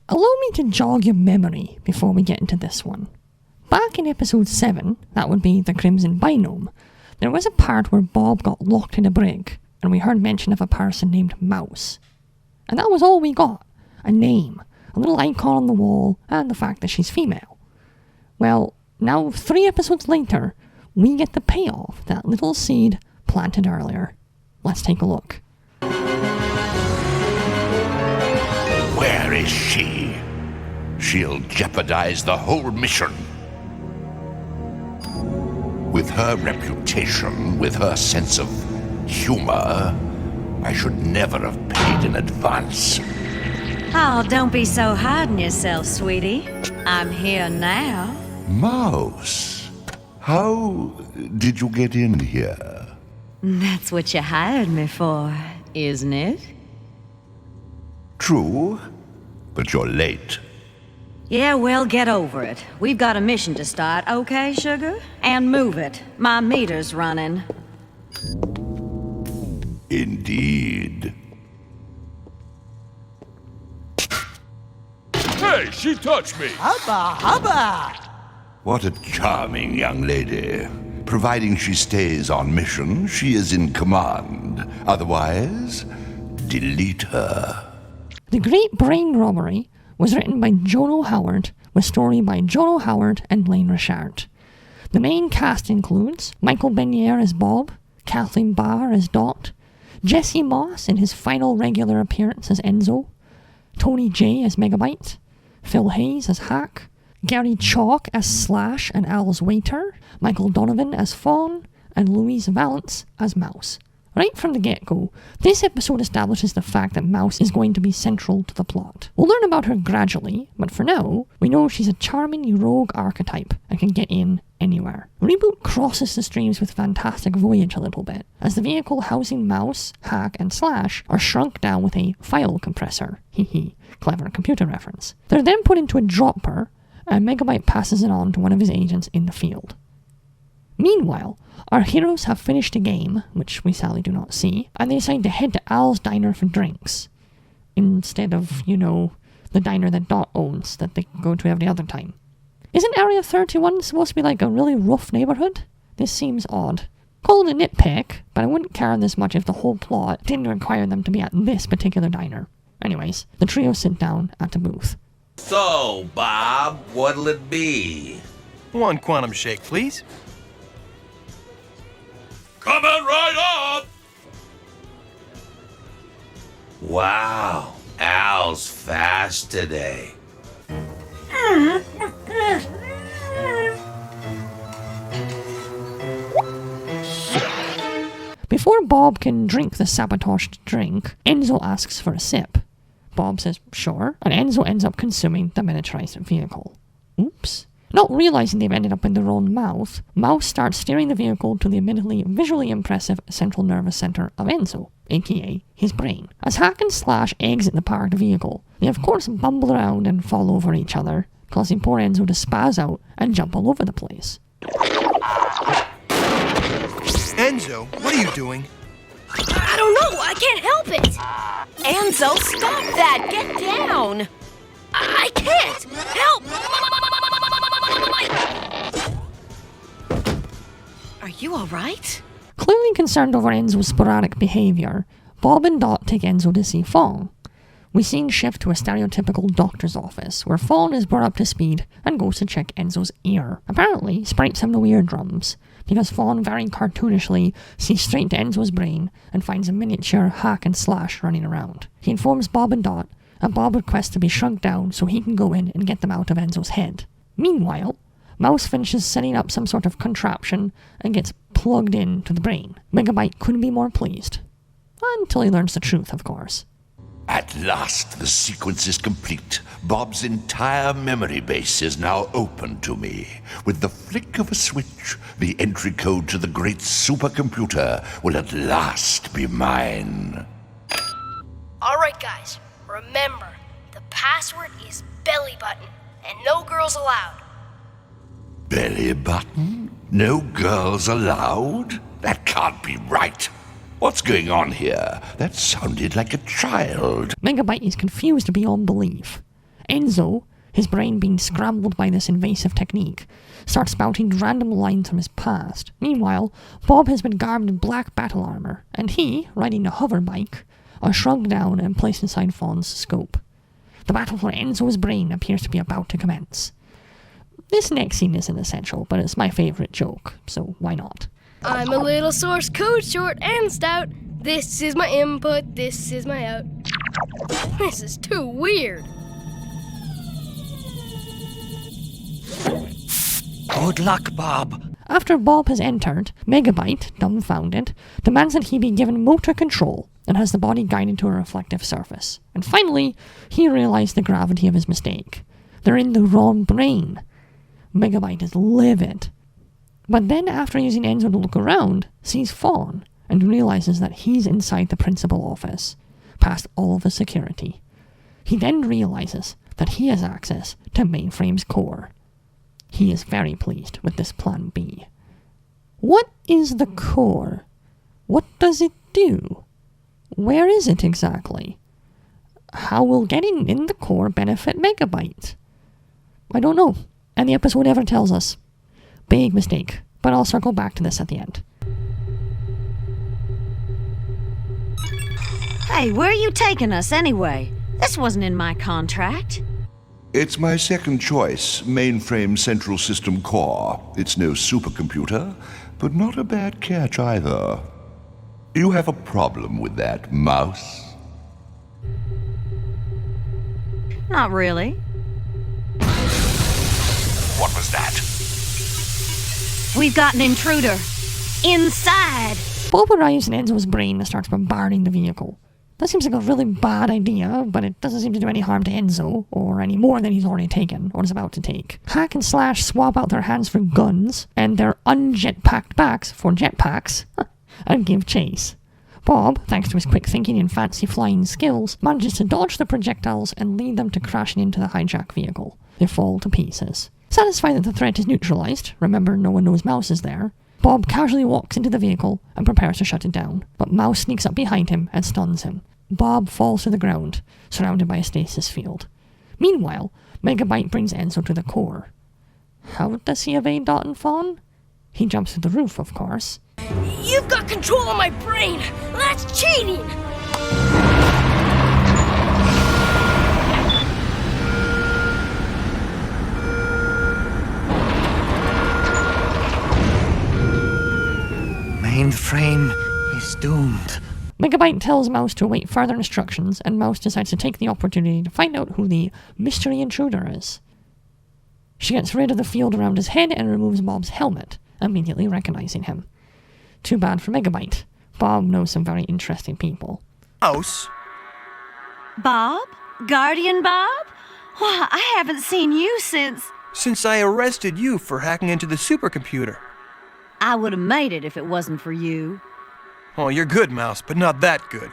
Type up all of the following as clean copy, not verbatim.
Allow me to jog your memory before we get into this one. Back in episode 7, that would be the Crimson Binome, there was a part where Bob got locked in a brig, and we heard mention of a person named Mouse. And that was all we got. A name, a little icon on the wall, and the fact that she's female. Well, now 3 episodes later, we get the payoff, that little seed planted earlier. Let's take a look. Where is she? She'll jeopardize the whole mission. With her reputation, with her sense of humor, I should never have paid in advance. Oh, don't be so hard on yourself, sweetie. I'm here now. Mouse, how did you get in here? That's what you hired me for, isn't it? True, but you're late. Yeah, well, get over it. We've got a mission to start, okay, sugar? And move it. My meter's running. Indeed. Hey, she touched me! Hubba, hubba! What a charming young lady. Providing she stays on mission, she is in command. Otherwise, delete her. The Great Brain Robbery was written by Jono Howard, with story by Jono Howard and Blaine Richard. The main cast includes Michael Benier as Bob, Kathleen Barr as Dot, Jesse Moss in his final regular appearance as Enzo, Tony J as Megabyte, Phil Hayes as Hack, Gary Chalk as Slash and Al's waiter, Michael Donovan as Fawn, and Louise Valance as Mouse. Right from the get-go, this episode establishes the fact that Mouse is going to be central to the plot. We'll learn about her gradually, but for now, we know she's a charming rogue archetype and can get in anywhere. Reboot crosses the streams with Fantastic Voyage a little bit, as the vehicle housing Mouse, Hack, and Slash are shrunk down with a file compressor. Hee clever computer reference. They're then put into a dropper, and Megabyte passes it on to one of his agents in the field. Meanwhile, our heroes have finished a game, which we sadly do not see, and they decide to head to Al's diner for drinks, instead of, the diner that Dot owns, that they go to every other time. Isn't Area 31 supposed to be like a really rough neighborhood? This seems odd. Call it a nitpick, but I wouldn't care this much if the whole plot didn't require them to be at this particular diner. Anyways, the trio sit down at a booth. So, Bob, what'll it be? One quantum shake, please. Coming right up! Wow, Al's fast today. Before Bob can drink the sabotaged drink, Enzo asks for a sip. Bob says sure, and Enzo ends up consuming the miniaturized vehicle. Oops. Not realizing they've ended up in their own mouth, Mouse starts steering the vehicle to the admittedly visually impressive central nervous center of Enzo, aka his brain. As Hack and Slash exit the parked vehicle, they of course bumble around and fall over each other, causing poor Enzo to spaz out and jump all over the place. Enzo, what are you doing? I don't know, I can't help it! Enzo, stop that! Get down! I can't! Help! Are you alright? Clearly concerned over Enzo's sporadic behaviour, Bob and Dot take Enzo to see Fawn. We scene shift to a stereotypical doctor's office, where Fawn is brought up to speed and goes to check Enzo's ear. Apparently, sprites have no eardrums, because Fawn very cartoonishly sees straight to Enzo's brain and finds a miniature Hack and Slash running around. He informs Bob and Dot, and Bob requests to be shrunk down so he can go in and get them out of Enzo's head. Meanwhile, Mouse finishes setting up some sort of contraption and gets plugged into the brain. Megabyte couldn't be more pleased. Until he learns the truth, of course. At last, the sequence is complete. Bob's entire memory base is now open to me. With the flick of a switch, the entry code to the great supercomputer will at last be mine. Alright guys, remember, the password is belly button, and no girls allowed. Belly button? No girls allowed? That can't be right. What's going on here? That sounded like a child. Megabyte is confused beyond belief. Enzo, his brain being scrambled by this invasive technique, starts spouting random lines from his past. Meanwhile, Bob has been garbed in black battle armor, and he, riding a hover bike, are shrunk down and placed inside Fawn's scope. The battle for Enzo's brain appears to be about to commence. This next scene isn't essential, but it's my favorite joke, so why not? I'm a little source code, short and stout. This is my input, this is my out. This is too weird. Good luck, Bob. After Bob has entered, Megabyte, dumbfounded, demands that he be given motor control and has the body guided to a reflective surface. And finally, he realized the gravity of his mistake. They're in the wrong brain. Megabyte is livid. But then, after using Enzo to look around, sees Fawn and realizes that he's inside the principal office, past all of the security. He then realizes that he has access to Mainframe's core. He is very pleased with this plan B. What is the core? What does it do? Where is it exactly? How will getting in the core benefit Megabyte? I don't know, and the episode never tells us. Big mistake, but I'll circle back to this at the end. Hey, where are you taking us anyway? This wasn't in my contract. It's my second choice, Mainframe Central System Core. It's no supercomputer, but not a bad catch either. You have a problem with that, Mouse? Not really. What was that? We've got an intruder. Inside! Bob arrives in Enzo's brain and starts bombarding the vehicle. That seems like a really bad idea, but it doesn't seem to do any harm to Enzo, or any more than he's already taken, or is about to take. Hack and Slash swap out their hands for guns, and their unjetpacked backs for jetpacks, and give chase. Bob, thanks to his quick thinking and fancy flying skills, manages to dodge the projectiles and lead them to crashing into the hijacked vehicle. They fall to pieces. Satisfied that the threat is neutralized, remember no one knows Mouse is there, Bob casually walks into the vehicle and prepares to shut it down, but Mouse sneaks up behind him and stuns him. Bob falls to the ground, surrounded by a stasis field. Meanwhile, Megabyte brings Enzo to the core. How does he evade Dot and Fawn? He jumps through the roof, of course. You've got control of my brain! That's cheating! Mainframe is doomed. Megabyte tells Mouse to await further instructions, and Mouse decides to take the opportunity to find out who the mystery intruder is. She gets rid of the field around his head and removes Bob's helmet, immediately recognizing him. Too bad for Megabyte. Bob knows some very interesting people. Mouse? Bob? Guardian Bob? Why, I haven't seen you Since I arrested you for hacking into the supercomputer. I would have made it if it wasn't for you. Oh, you're good, Mouse, but not that good.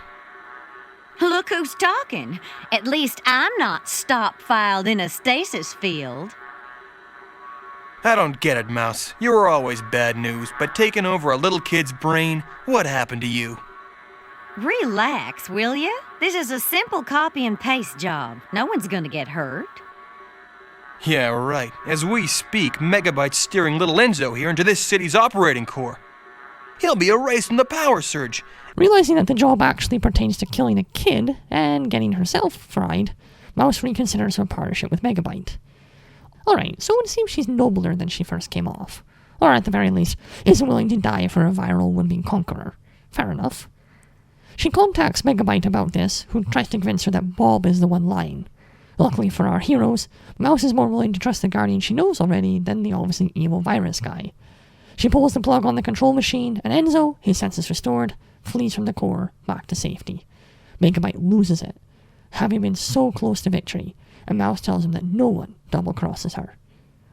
Look who's talking. At least I'm not stop-filed in a stasis field. I don't get it, Mouse. You were always bad news, but taking over a little kid's brain, what happened to you? Relax, will you? This is a simple copy and paste job. No one's gonna get hurt. Yeah, right. As we speak, Megabyte's steering little Enzo here into this city's operating core. He'll be erased from the power surge. Realizing that the job actually pertains to killing a kid and getting herself fried, Mouse reconsiders her partnership with Megabyte. Alright, so it seems she's nobler than she first came off. Or at the very least, isn't willing to die for a viral would-be conqueror. Fair enough. She contacts Megabyte about this, who tries to convince her that Bob is the one lying. Luckily for our heroes, Mouse is more willing to trust the Guardian she knows already than the obviously evil virus guy. She pulls the plug on the control machine, and Enzo, his senses restored, flees from the core back to safety. Megabyte loses it, having been so close to victory, and Mouse tells him that no one double-crosses her.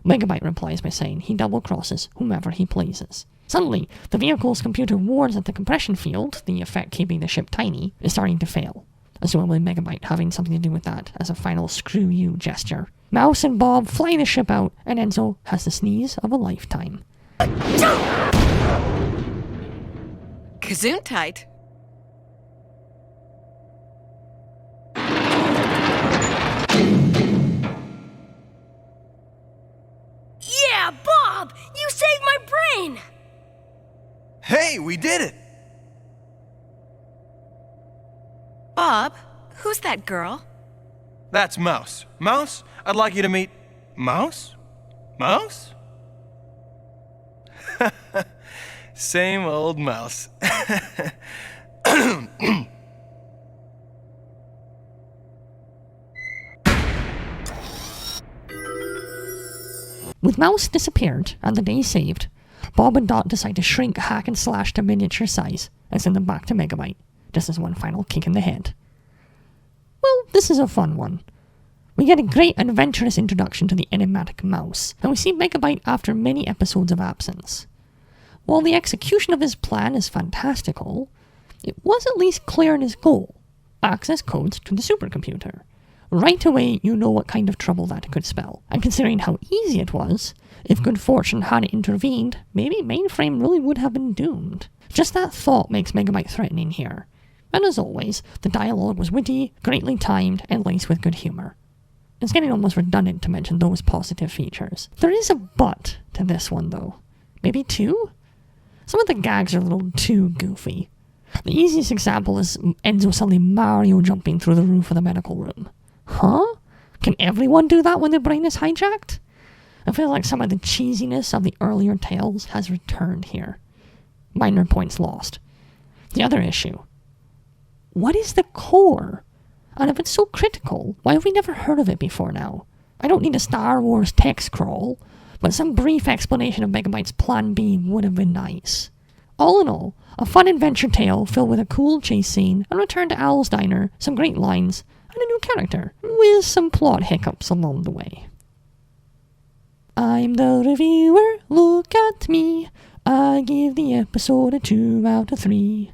Megabyte replies by saying he double-crosses whomever he pleases. Suddenly, the vehicle's computer warns that the compression field, the effect keeping the ship tiny, is starting to fail, assumably Megabyte having something to do with that as a final screw you gesture. Mouse and Bob fly the ship out, and Enzo has the sneeze of a lifetime. Gesundheit. Bob, you saved my brain! Hey, we did it! Bob, who's that girl? That's Mouse. Mouse, I'd like you to meet... Mouse? Mouse? Same old Mouse. With Mouse disappeared and the day saved, Bob and Dot decide to shrink, hack, and slash to miniature size and send them back to Megabyte, just as one final kick in the head. Well, this is a fun one. We get a great adventurous introduction to the enigmatic Mouse, and we see Megabyte after many episodes of absence. While the execution of his plan is fantastical, it was at least clear in his goal: access codes to the supercomputer. Right away, you know what kind of trouble that could spell. And considering how easy it was, if good fortune hadn't intervened, maybe Mainframe really would have been doomed. Just that thought makes Megabyte threatening here. And as always, the dialogue was witty, greatly timed, and laced with good humour. It's getting almost redundant to mention those positive features. There is a but to this one, though. Maybe two? Some of the gags are a little too goofy. The easiest example is Enzo suddenly Mario jumping through the roof of the medical room. Huh? Can everyone do that when their brain is hijacked? I feel like some of the cheesiness of the earlier tales has returned here. Minor points lost. The other issue. What is the core? And if it's so critical, why have we never heard of it before now? I don't need a Star Wars text crawl, but some brief explanation of Megabyte's Plan B would have been nice. All in all, a fun adventure tale filled with a cool chase scene, a return to Owl's Diner, some great lines, and a new character, with some plot hiccups along the way. I'm the reviewer, look at me. I give the episode a 2 out of 3.